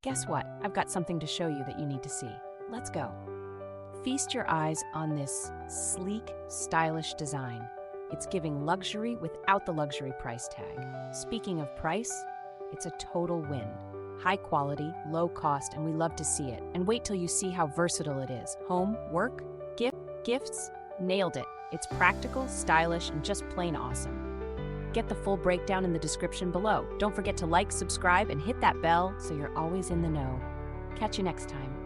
Guess what? I've got something to show you that you need to see. Let's go. Feast your eyes on this sleek, stylish design. It's giving luxury without the luxury price tag. Speaking of price, it's a total win. High quality, low cost, and we love to see it. And wait till you see how versatile it is. Home, work, gifts, nailed it. It's practical, stylish, and just plain awesome. Get the full breakdown in the description below. Don't forget to like, subscribe, and hit that bell so you're always in the know. Catch you next time.